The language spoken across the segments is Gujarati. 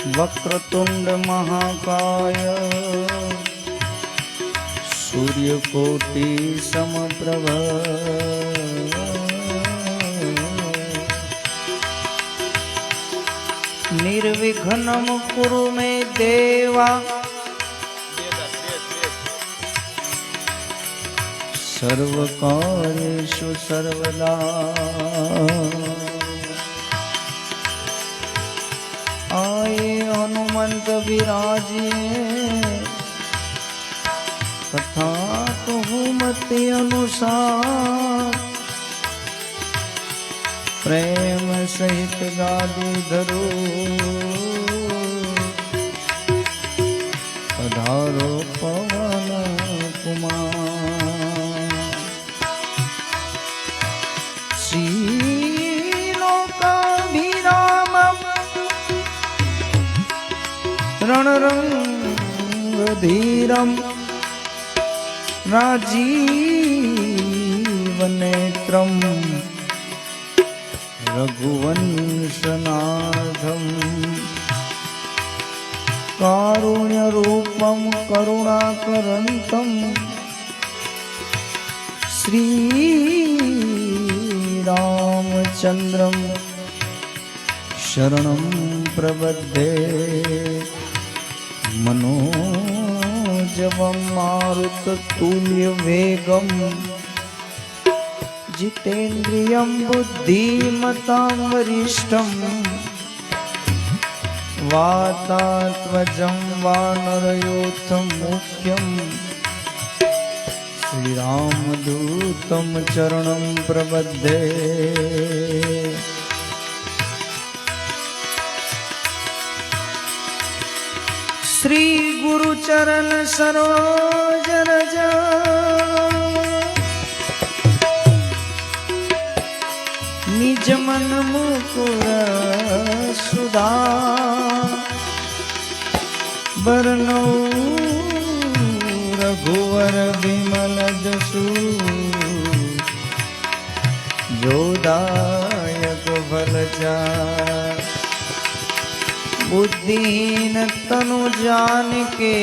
वक्रतुंड महाकाय सूर्यकोटि समप्रभ निर्विघ्नं कुरु मे देवा सर्वकार्येषु सर्वदा आए हनुमंत विराजिए कथा कहूँ मत अनुसार प्रेम सहित गादी धरो पधारो पवन कुमार श्रीलोकाभिराम रणरंगधीरम राजीवनेत्रम रघुवंशनाथम कारुण्यरूपम करुणाकरंतम श्रीरामचंद्रम शरणं प्रपद्ये मनोजवं मारुततुल्यवेगं जितेन्द्रियं बुद्धिमतां वरिष्ठं वातात्मजं वानरयोथं मुख्यं श्रीरामदूतं चरणं प्रपद्ये श्री गुरु चरण सरोज रज निज मन मुकुर सुधा बरनौ रघुवर विमल जसु जोदायक फलचार बुद्धिहीन तनु जान के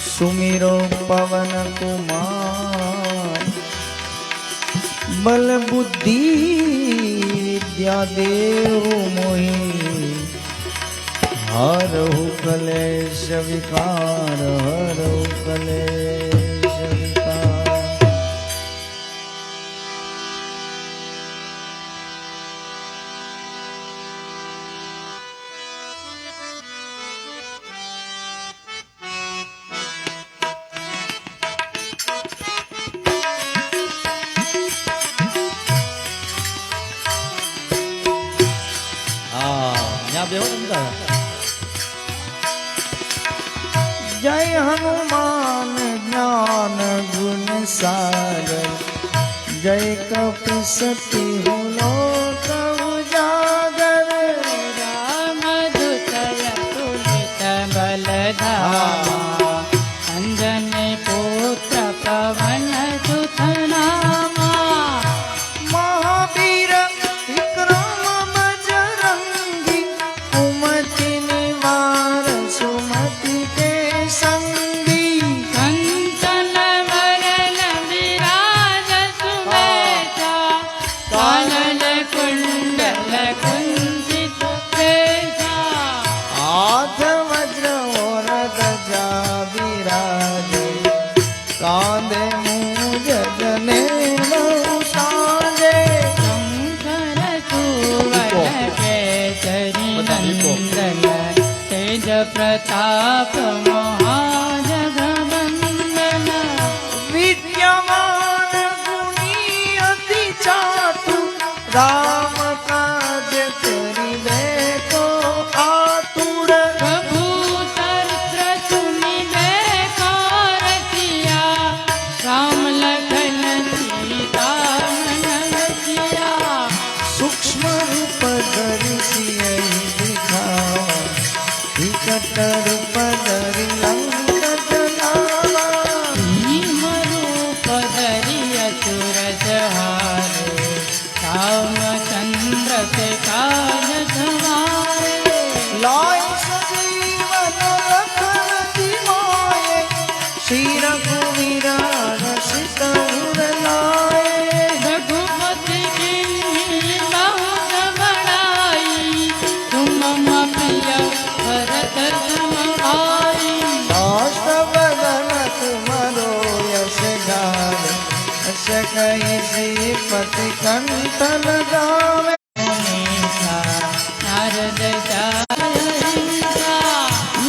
सुमिरो पवन कुमार बल बुद्धि विद्या देहु मोहि हरहु कलेश विकार हरहु कलेश विकार। जय हनुमान ज्ञान गुण सागर जय कपीसति लोक उजागर रामदूत अतुलित बलधामा अंजनी पुत्र पवन सुत नामा महावीर विक्रम बजरंगी कुमति निवार सुमति के संगी कंचन वरन विराज सुवेशा कानन कुंडल कुंचित केशा हाथ वज्र और ध्वजा विराजे कांधे मूंज जनेऊ साजे शंकर सुवन केसरी नंदन तेज प्रताप महाजगवंदन विद्यमान गुणी अति चातु राम काज करिबे को आतुर प्रभु चरित्र सुनिबे को रसिया राम लखन सीता मन रसिया सूक्ष्म रूप धरि सियहि दिखावा विकट रूप धरि लंक जलावा भीम रूप धरि असुर संहारे रामचंद्र से काज सवारे पति कंठ लगावे नारद जाहिंसा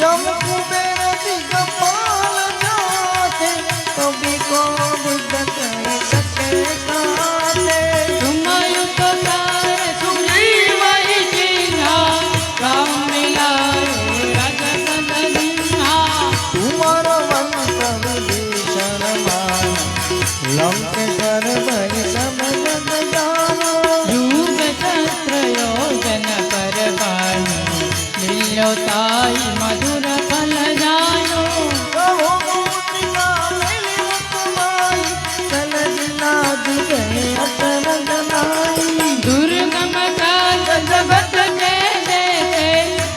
यम कुबेर दिगपाल जाते कभी को बुद्ध कह सके काटे तुम युग तार सुनी वही चिन्हा राम मिलायो रगत दलिन्हा तुम्हारा वंश विभीषण माना लंकेश्वर भय सब जग जाना युग सहस्र योजन पर बानो मिलो ताई मधुर फल जानो कहो मुनिका मेरी मुकुमाई कलज नाद गए अतर जनाई दुर्गम काज जगत के देते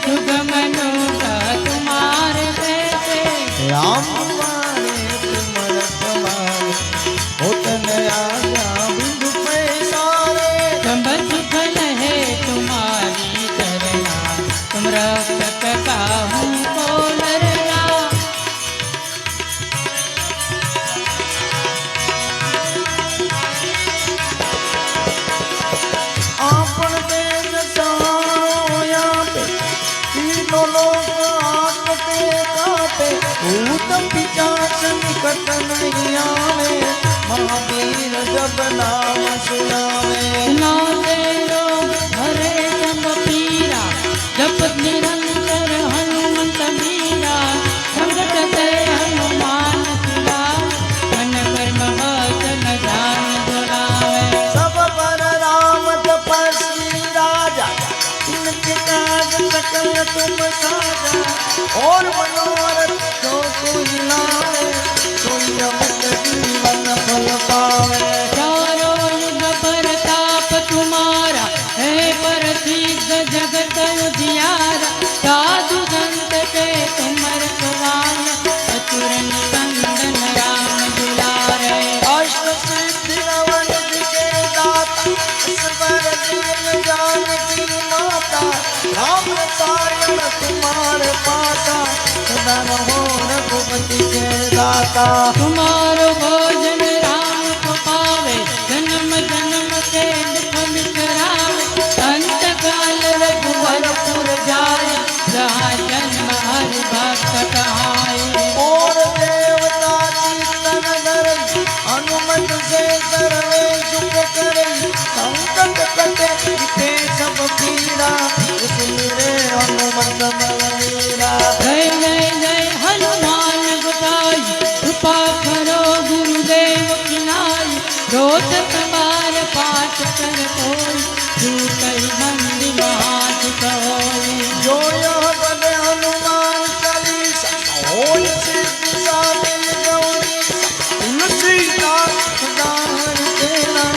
सुगम नोटा तुम्हारे देते राम तुम्हारे तुमर तुम्हारे होतन आज्ञा बिंदु पैसारे संबंध फल है तुम्हारी करना तुम रक्षक काहू को लरना आपन देश साया पे तीनों लोग आकते काटे भूत पिशाच निकट नहीं आवे महावीर जब नाम सुनावे सुनाते लोग हरे जब पीरा जपत निरंतर हनुमंत मीरा संकट से हनुमान सिरा मन कर्म वचन ध्यान जोड़ावे सब पर राम तपस्वी राजा इनके काज सकल तुम साजा और मनोरथ जो कोई लावे कोई अमित जीवन फल पावे चारों युग प्रताप तुम्हारा है प्रसिद्ध जगत उजियारा साधु संत के तुम रखवार अचुर निकंदन राम दुलारे अष्ट सिद्धि नवन के दाता असवर दीन जानकी माता राम रसायन तुम्हारे पासा सदा रहो रघुपति के दाता तुम्हारो भोजन राम को पावे जन्म जन्म के दुख बिसरावे अंत काल रघुवरपुर जाए जहाँ जन्म हरि भक्त कहाए और देवता चित्तन धरई हनुमत से सर्वे सुख करई संकट कटे मिटे सब पीड़ा सुमिरे हनुमत बलवीरा जय जय जय हनुमान गोसाई कृपा करो गुरुदेव की नाई रोज तुम्हार पाठ कर कोई झूठई मंदी महात कोई जो यह बने हनुमान चालीसा होय सिद्धि सामिल गौरी तुलसीदास सदा हरि तेरा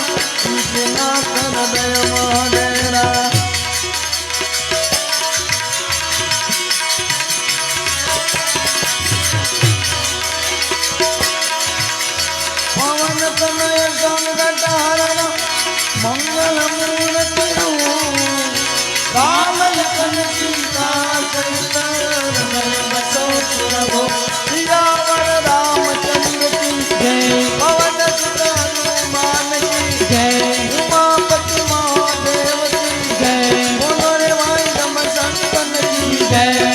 कृष्णा कर दय महाडेरा पवन तनय संकट हरण मंगल मूर्ति राम लखन सीता सहित रघुवर बसो सुरभो सियावर रामचंद्र की जय पवन सुत हनुमान की जय उमापति महादेव की जय बोलो रे भाई राम संतन की जय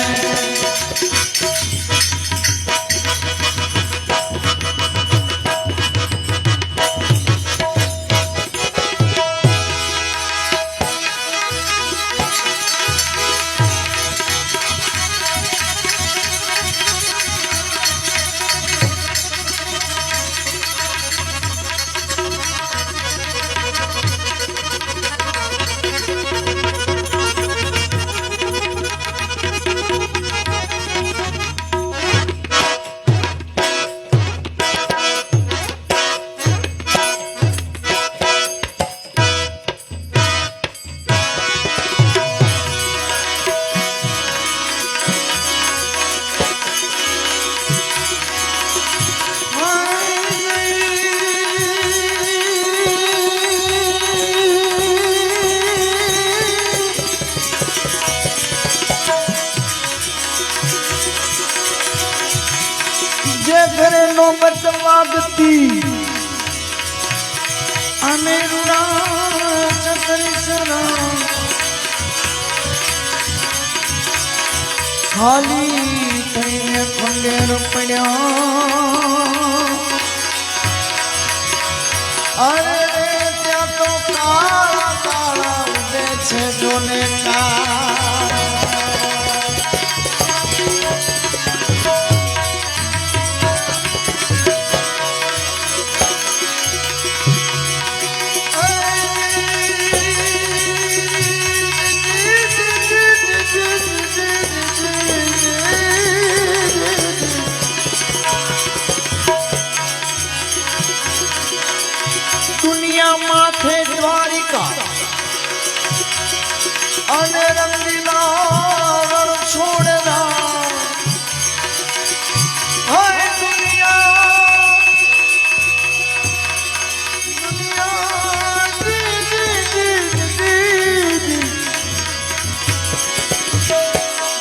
જે ઘરે નોબત વાગતી અને રૂડા ચકરીસરા ખાલી થઈને ખંડેર પડ્યા અરે ત્યાં તો કાળા કાળા ઉડે છે જોને માથે દ્વારિકા અને રંગીલા રણ છોડના હાય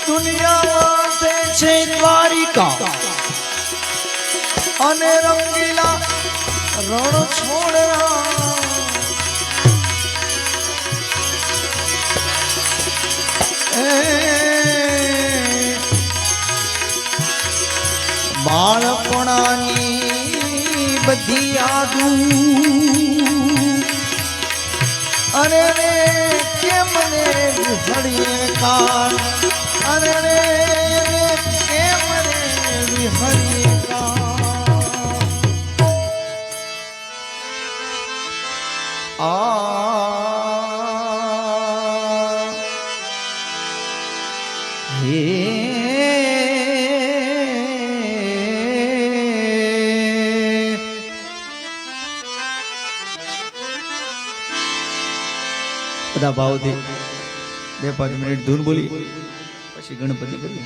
દુનિયા માથે છે દ્વારિકા અને રંગીલા રણ છોડના બાળપણાની બધી યાદો અરે રે કેમ ને વિહળીએ કાળ અરે રે કેમ ને વિહળીએ બધા ભાવથી 2-5 મિનિટ ધૂન બોલી પછી ગણપતિ કરીએ.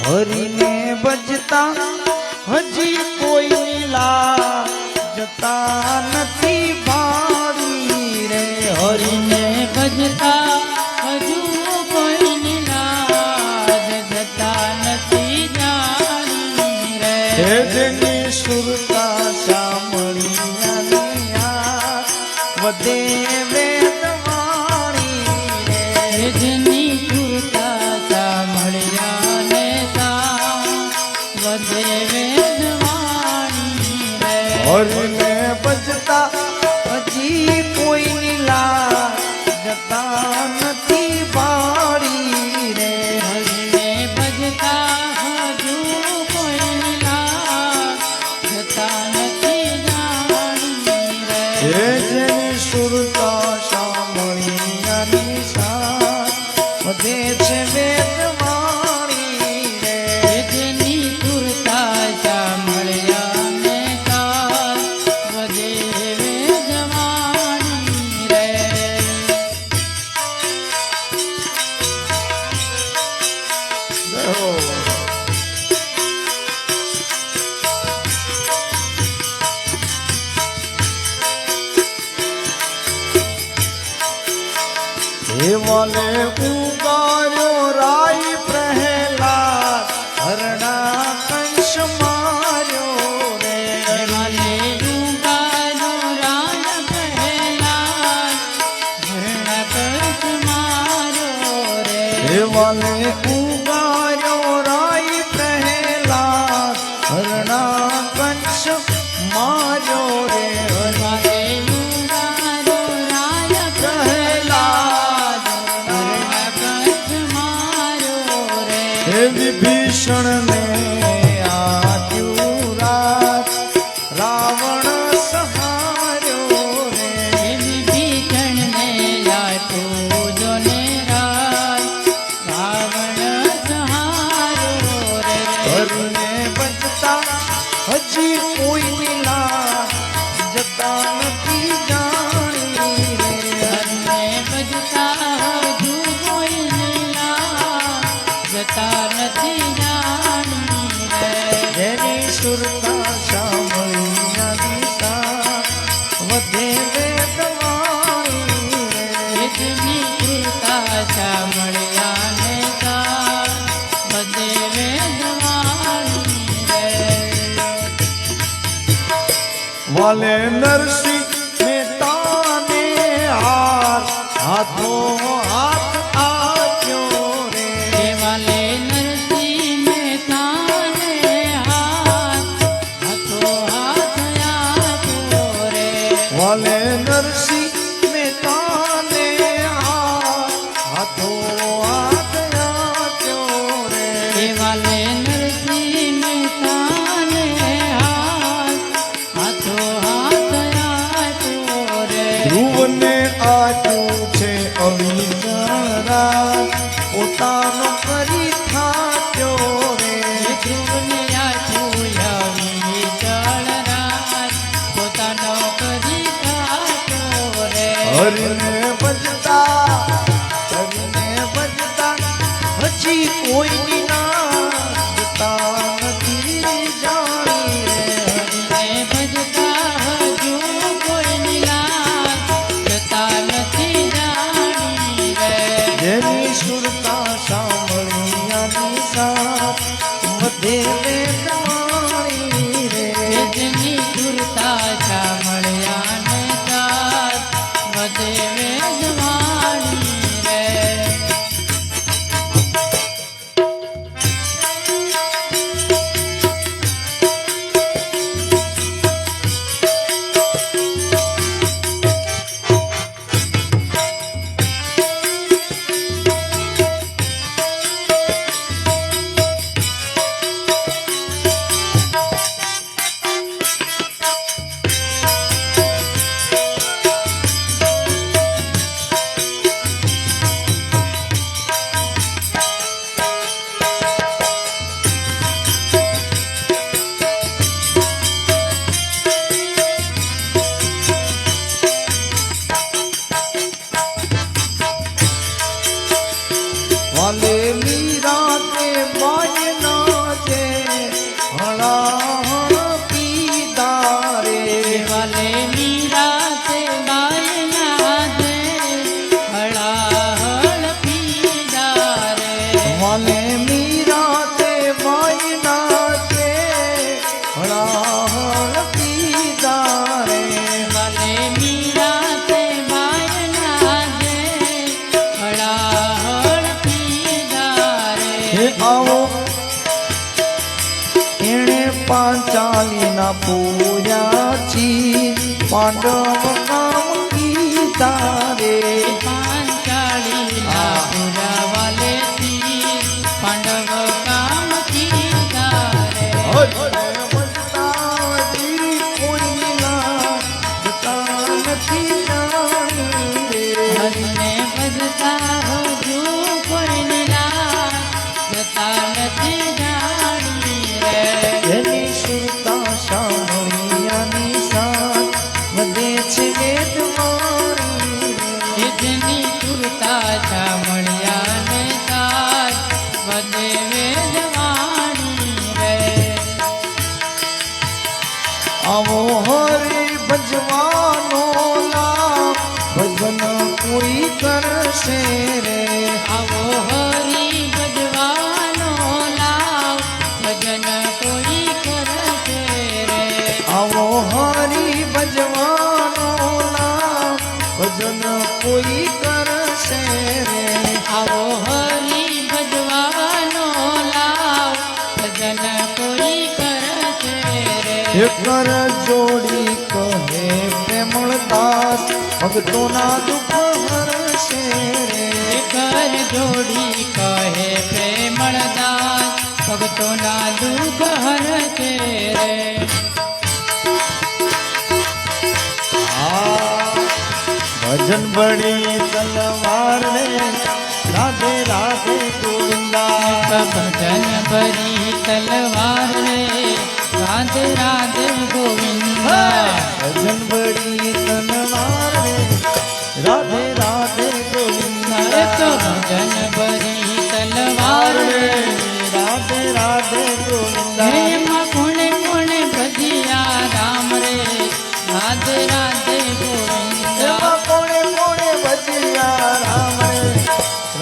હરીને બજતા હજી કોઈ લીલા જતા નથી ભાડી રે હરીને ભજતા હજુ કોઈ નિરાજ જતા નથી જાણી રે જેની સુરતા સાંભળી વધે વેદવાણી રે જેની સુરતા સાંભળ્યા ને વધે વેદવાણી રે હરીને બજતા હજી કોઈ લીલા જતા નથી ભાડી રે હરીને ભજતા હજુ કોઈ નિરાજ જતા નથી જાણી રે જેની સુરતા સાંભળી વધે છે વેદવાણી રે જેની સુરતા સાંભળ્યા ને વધે વેદવાણી રે દેવલે ઉગાર્યો રાય પ્રહલાદ વાલે ઉગાર્યો રાય પ્રહલાદ હરણા કંસ માર્યો રે વાલે ઉગારો રાય પ્રહલાદ હરણકંસ માર્યો રે. હે વિભીષણ ને આપ્યું રાત રાવણ સહાર્યો રે હે વિભીષણને આપ્યું જોને રાજ, રાવણ સહારો રે. ઘરને બચતા હજી કોઈ મિલા જતા નથી જાણી રે ઘરને બજતા હજુ કોઈ નીલા, જતા નથી જાણી રે. જેની સુરતા સાંભળી દિશા વધે વેદવાણી રે જેની કૃતા સાંભળ્યા ને તા, બધે વેદવાણી રે. વાલે નરસિંહ મહેતાને હાર હાથો હાથ આપ્યો રે દેવાલે નરસિંહ મહેતાને હાથ, હાથો હાથ આપ્યો રે. વાલે નરસિંહ મહેતાને હાર હાથો હાથ આપ્યો રે દેવાલે નરસિંહ મહેતાને હાથ, હાથો હાથ આપ્યો રે. ધ્રુવને આપ્યું છે અવિનારાજ પોતાનો કરી થાક્યો રે ધ્રુવને આપ્યું અવિચળ રાજ, પોતાનો કરી કાપ્યો રે. હરિને બજતા હજી કોઈ ના જતા નથી જાણી રે હરિને ભજતા હજુ કોઈ નીલા, જતા નથી જાણી રે. જેની સુરતા સાંભળ્યાની સાથ વધે વેદવાણી રે જેની સુરતા સાંભળ્યા ને તાત, વધે વેદવાણી રે. વાલે મીરાતે બાયના છે હળા પીધા રે દેવાલે મીરા તે બાયના દે, હળાહળ પીડા રે. વાલે મીરાતે બાયના છે હળા પીધા રે દેવાલે મીરા તે બાયના દે, હળાહળ પીડા રે. હે આવો એણે પાંચાલીના પૂર્યા છી પાંડવ કામ કીધા રે પાંચાળીના પુરાવાલે તીર, પાંડવ કામ કીધા રે. હરિને ભજતા હજુ કોઈ નીલા, જતા નથી જાણી રે. જેની સુરતા સાંભળ્યાની સાથ વધે છે વેદવાણી જેની સુરતા સાંભળ્યા ને તાત, વધે વેદવાણી રે. આવો હરે ભજવાનો લાભ ભજન કોઈ કરશે રે આવો હરી ભજવાનો લાવ, ભજન કોઈ કરશે રે. આવો હરી ભજવાનો લાભ ભજન કોઈ કરશે રે આવો હરી ભજ કર જોડી કહે પ્રેમળદાસ ભક્તોના દુઃખ હરશે રે કર જોડી કહે પ્રેમળદાસ ભક્તોના દુઃખ હરશે રે ભજન બડી તલવાર રે રાધે રાધે ગોવિંદા ભજન ભરી તલવાર રે રાધે રાધે ગોવિંદા ભજન બડી તલવાર રે રાધે રાધે ગોવિંદા એક ભજન ભરી તલવાર રે રાધે રાધે ગોવિંદા એમાં કોણે કોણે ભજિયા રામ રે રાધે રાધે ગોવિંદા એમાં કોણે કોણે ભજિયા રામ રે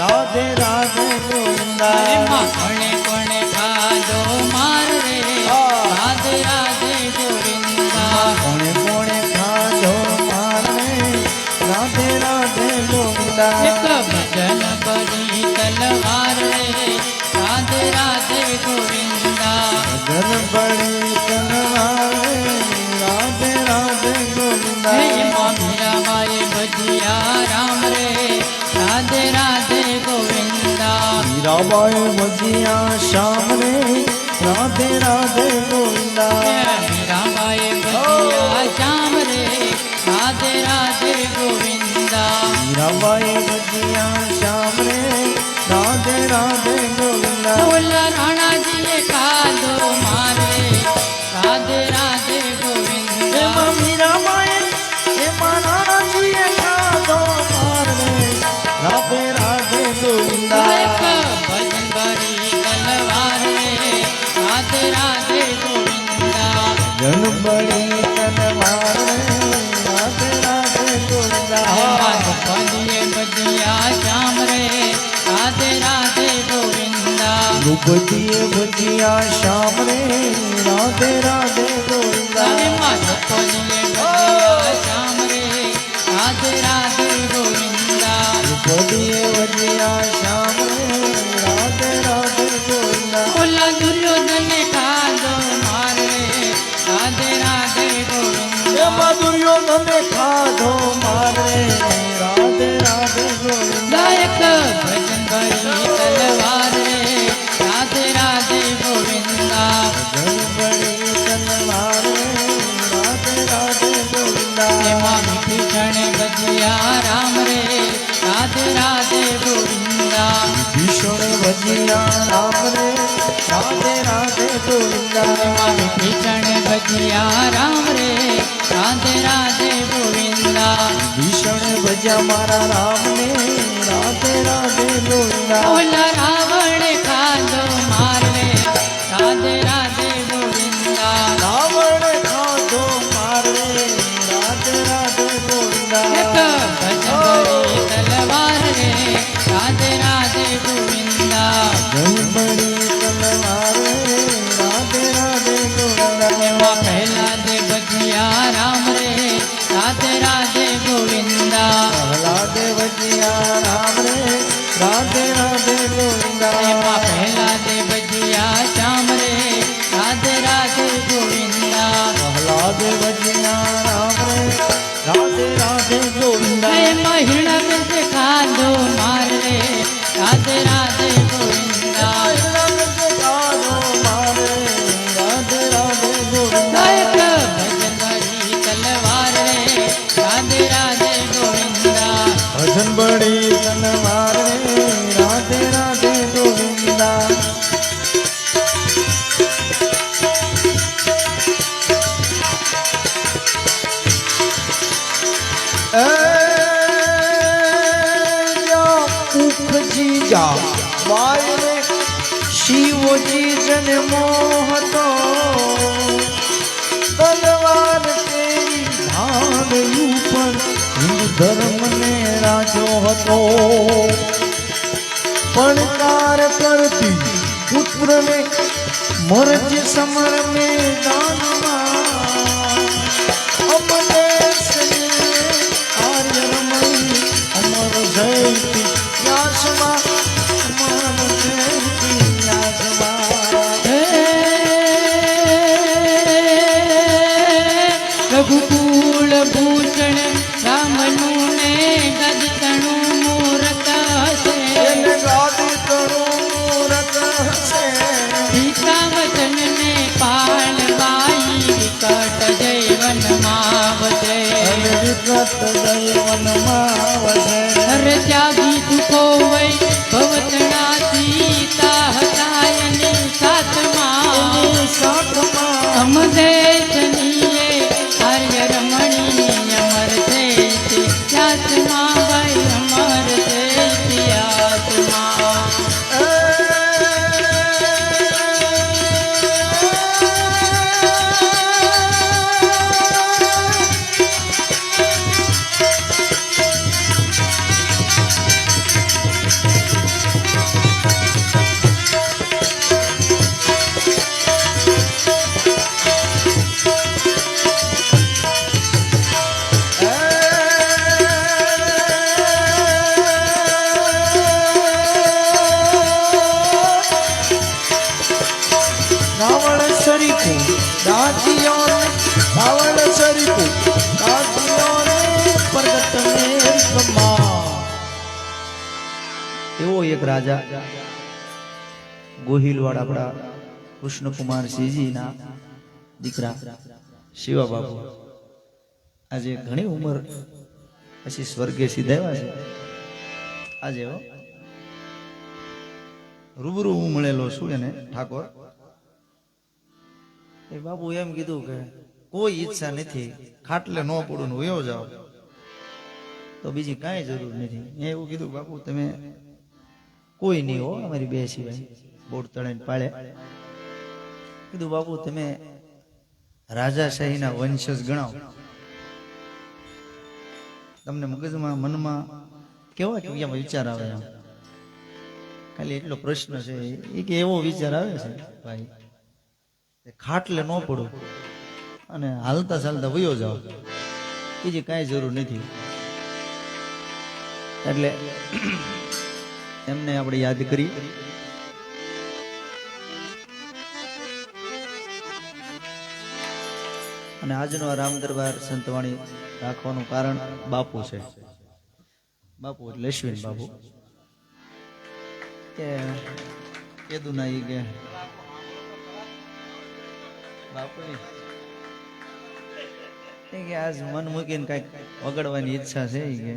રાધે રાધે ગોવિંદા એમાં કોણે કોણે ખાધો માર રે રાધે રાધે ગોવિંદા કોણે કોણે ખાધો મારે રાધે રાધે ગોવિંદા એક ભજન ભરી તલવાર રે રાધે રાધે ગોવિંદા ભજન બડી તલવાર રાધે રાધે ગોવિંદા એમાં મીરાબાઈ ભજિયા રામ રે રાધે રાધે ગોવિંદા મીરાબાઈ ભજિયા શ્યામ રે રાધે રાધે ગોવિંદા મીરાબાઈ ભજિયા શ્યામ રે રાધે રાધે ગોવિંદા મીરાબાઈ ભજિયા શ્યામ રે રાધે રાધે ગોવિંદા ઓલા રાણાજીએ ખાધો મારે રાધે રાધે ગોવિંદા એમાં મીરાબાઈ એમાં રાણાજીએ ખાધો મારે રાધે રાધે ગોવિંદા એક ભજન ભરી તલવાર રે રાધે રાધે ગોવિંદા જન બડી તલવાર રાધે રાધે ગોવિંદા ભજીએ ભજિયા શ્યામ રે રાધે રાધે ગોવિંદા ભૂપતિએ ભજિયા શ્યામ રે રાધે રાધે ગોવિંદા ભજીએ ભજિયા શ્યામ રે રાધે રાધે ગોવિંદા ભૂપતિએ ભજિયા શ્યામ રે રાધે રાધે ગોવિંદા ઓલા દુર્યોધને ખાધો મારે રાધે રાધે ગોવિંદા એમાં દુર્યોધને ખાધો મારે રાધે રાધે ગોવિંદા ગાયક ભજન ભરી તલવાર રે રાધે રાધે ગોવિંદા જન બડી તલવાર રાધે રાધે ગોવિંદા એમાં મીઠી ક્ષણે ભજિયા રામ રે રાધે રાધે ગોવિંદા ભીષણ ભજિયા રામ રે રાધે રાધે ગોવિંદા એમાં મીઠી ક્ષણે ભજિયા રામ રે રાધે રાધે ગોવિંદા ભીષણ ભજ્યા મારા રામને રાધે રાધે ગોવિંદા ઓલા રાવણે ખાધો મારે રાધે રાધે ગોવિંદા રાવણ ખાધો મારે રાધે રાધે ગોવિંદા એક ભજન ભરી તલવાર રે રાધે રાધે ગોવિંદા જન બડી તલવાર રાધે રાધે ગોવિંદા એમાં પહેલા દે ભજિયા રામ રે રાધે રાધે ગોવિંદા પ્રહલાદે ભજિયા રામ રે રાધે રાધે ગોવિંદા એમાં પહેલા દે ભજિયા શ્યામ રે રાધે રાધે ગોવિંદા પ્રહલાદે ભજિયા રામ રે રાધે રાધે ગોવિંદા એમાં હિરણક ખાધો માર રે રાધે રાધે ગોવિંદા રાધે રાધે ગોવિંદા ગાયક ભજન ભરી તલવાર રે રાધે રાધે ગોવિંદા ભજન બડી તલવાર રાધે રાધે ગોવિંદા ઉખજી જા વાયરે શિવજી જન મોહતો તલવાર તેરી ભાગ ઉપર હિન્દુ ધર્મ ને રાજો હતો પડકાર કરતી પુત્રને મરજ સમર મેદાનમાં અપદેશ આર્ય રમણી અમર જયતી યાસમાં અમર જયતી યાસમાં હે મૂળ ભૂષણ રામનું ને ગદતણું મૂરત હશે એને ગાદી તણું રત હશે સીતા વચન ને પાળવાઈ વિકટ જૈવનમાં વસે અને વિકટ દૈવનમાં વસે હર ત્યાગી સુખો વૈ ભવતણા સીતા હતા એની સાથમાં સાતમાં અમદેશનીએ આર્ય રમણીય અમર છે ત્યાસમાં ભાઈ અમર છે ત્યાસમાં રાવણ શરીફું દાંતીઓને રાવણ શરીફું દાંતીઓને પ્રગટ મેઘમાં એવો એક રાજા ગોહિલવાડ આપણા કૃષ્ણકુમાર સિંહજીના દીકરા શિવા બાપુ આજે ઘણી ઉંમર પછી સ્વર્ગે સીધાવ્યા છે આજે રૂબરૂ હું મળેલો છું એને ઠાકોર એ બાપુ એમ કીધું કે કોઈ ઈચ્છા નથી ખાટલે ન પડું વયો જાઓ તો બીજી કાંઈ જરૂર નથી મેં એવું કીધું બાપુ તમે કોઈ નહીં હો અમારી બે સિવાય બોટ તળાઈને પાળે કીધું બાપુ તમે રાજાશાહીના વંશજ ગણાવો તમને મગજમાં મનમાં કેવા કેવા વિચાર આવે એમ ખાલી એટલો પ્રશ્ન છે એ કે એવો વિચાર આવે છે ભાઈ ખાટલે ન પડો અને હાલતા ચાલતા વયો જાઓ બીજી કાંઈ જરૂર નથી એટલે એમને આપણે યાદ કરી અને આજનો આ રામ દરબાર સંતવાણી રાખવાનું કારણ બાપુ છે બાપુ એટલે અશ્વિન બાપુ કે કીધું ના ઈ કે બાપુ કે આજ મન મૂકીને કઈક વગાડવાની ઈચ્છા છે કે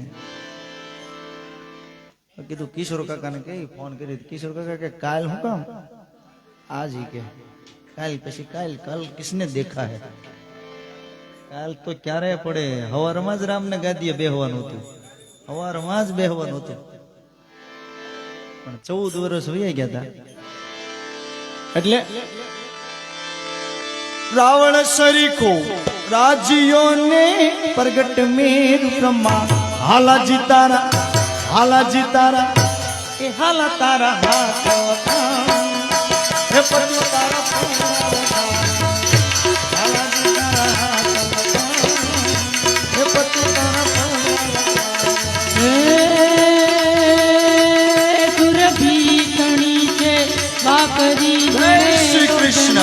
કીધું કિશોર કાકાને કે ફોન કર્યો કિશોર કાકા કે કાલ હું કામ આજ કે કાલ પછી કાલ કિસને દેખા હે કાલ તો ક્યારે પડે હવારમાં જ રામને ગાદીએ બેહવાનું હતું હવારમાં જ બેહવાનું હતું પણ 14 વર્ષ વયા ગયા હતા એટલે રાવણ સરીખો રાજ્યોને પ્રગટ મેર બ્રહ્મા હાલાજી તારા એ હાલા તારા હાથ હે પતિ તારા હાલાજી તારા હાથ હે પતિ તારા સુરભી તણી છે વાપરી શ્રી કૃષ્ણ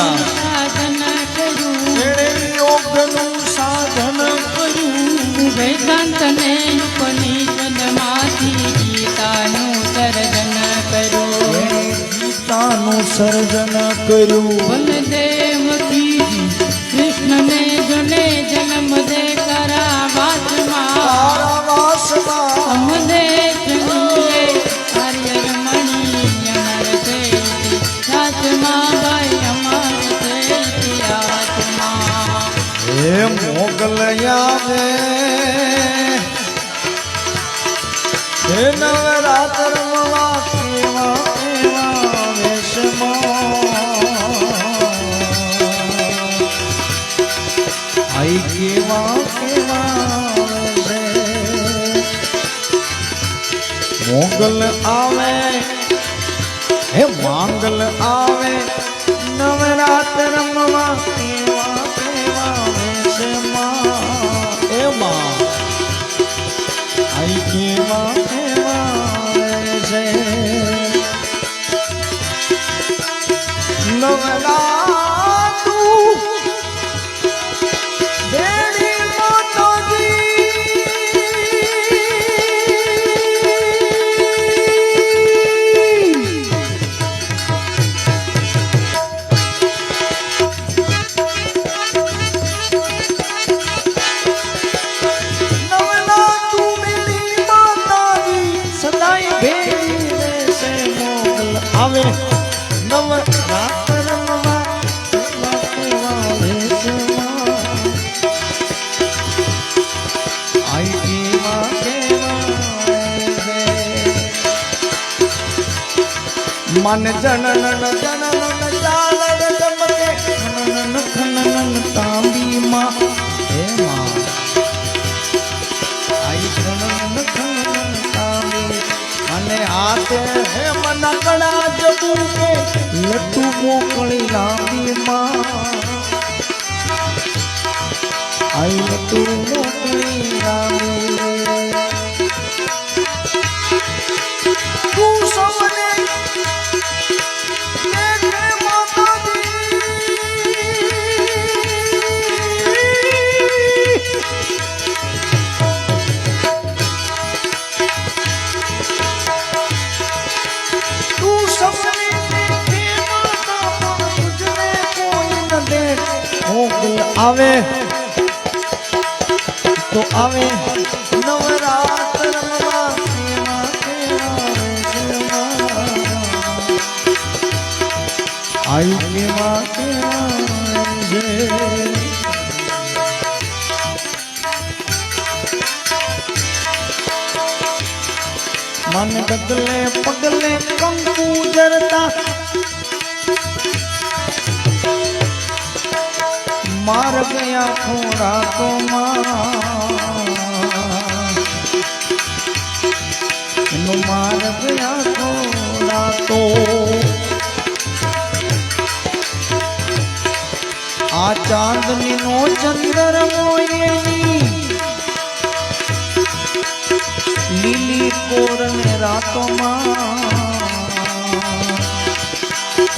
યોગનું સાધન કર્યું વેદાંતને ઉપનિષદમાંથી ગીતાનું સર્જન કર્યું ગીતાનું સર્જન કર્યું બલદેવકી કૃષ્ણને જને જન્મ દે કરા વાસમાં અમદેશનીએ આર્ય રમણીય અમર છે સાતમા ભાઈ અમર છે આત્મા હે મોગલ આવે હે નવરાત્ર રમવા કેવા કેવા વેશમાં આઈ કેવા કેવા મોગલ આવે હે માંગલ આવે નવરાત્ર રમવા કેવા કેવા વેશમાં એમાં આઈ કેવા કેવા વેશે નવરાતું દેડી मन जनन जनन चालर चमके खनन खनन तांबी माँ हे माँ आई खनन खनन तांबी मने आते है मन कड़ा जबू के लट्टू मोकली लांबी माँ आई लट्टू मोकली लांबी तू सबने आवे तो आवे नवरात्र रमवा सेवा सेवा आई सेवा सेवा मन बदले पगले कंकु जरता मार गया थोड़ा तो मार गया थोड़ा तो आ चांदनी नो चंद्र मोयनी लीली कोर ने रातों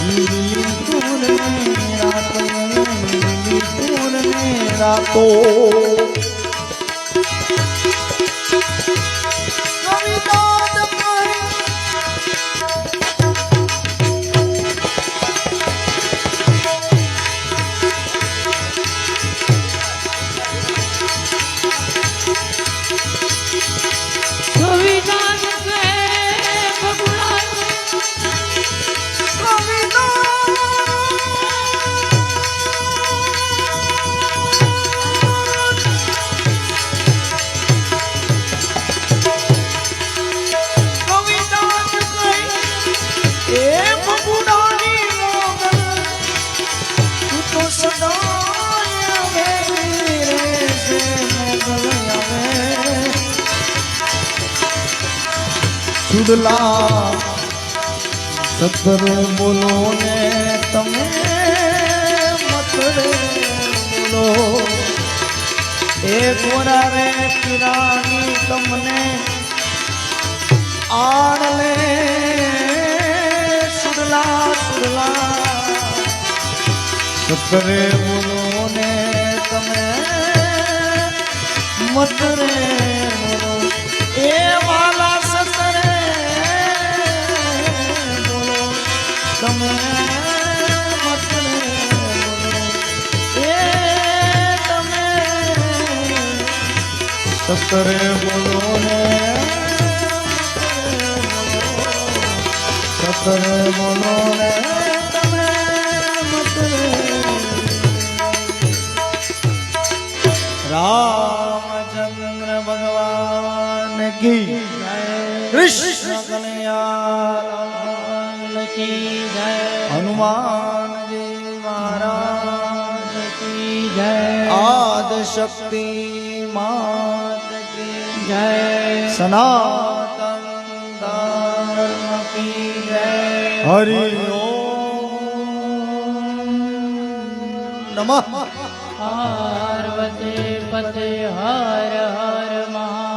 लीली कोर ने रातों रातो चुड़ला सत्तर बोलो ने तमे मतड़े बोलो एक वरा रे किरानी तमने आड़ ले सुड़ला सुड़ला सत्तर बोलो ने तमे मतड़े बोलो ए वाला તમે मतले ए તમે સતરે બોલો ને સતરે બોલો ને તમે मतले रामचंद्र भगवान की कृष्ण कन्हैया की जय हनुमान जी महाराज की जय आदि शक्ति मात की जय सनातन धर्म की जय हरि ओम नमः पार्वती पते हर हर महा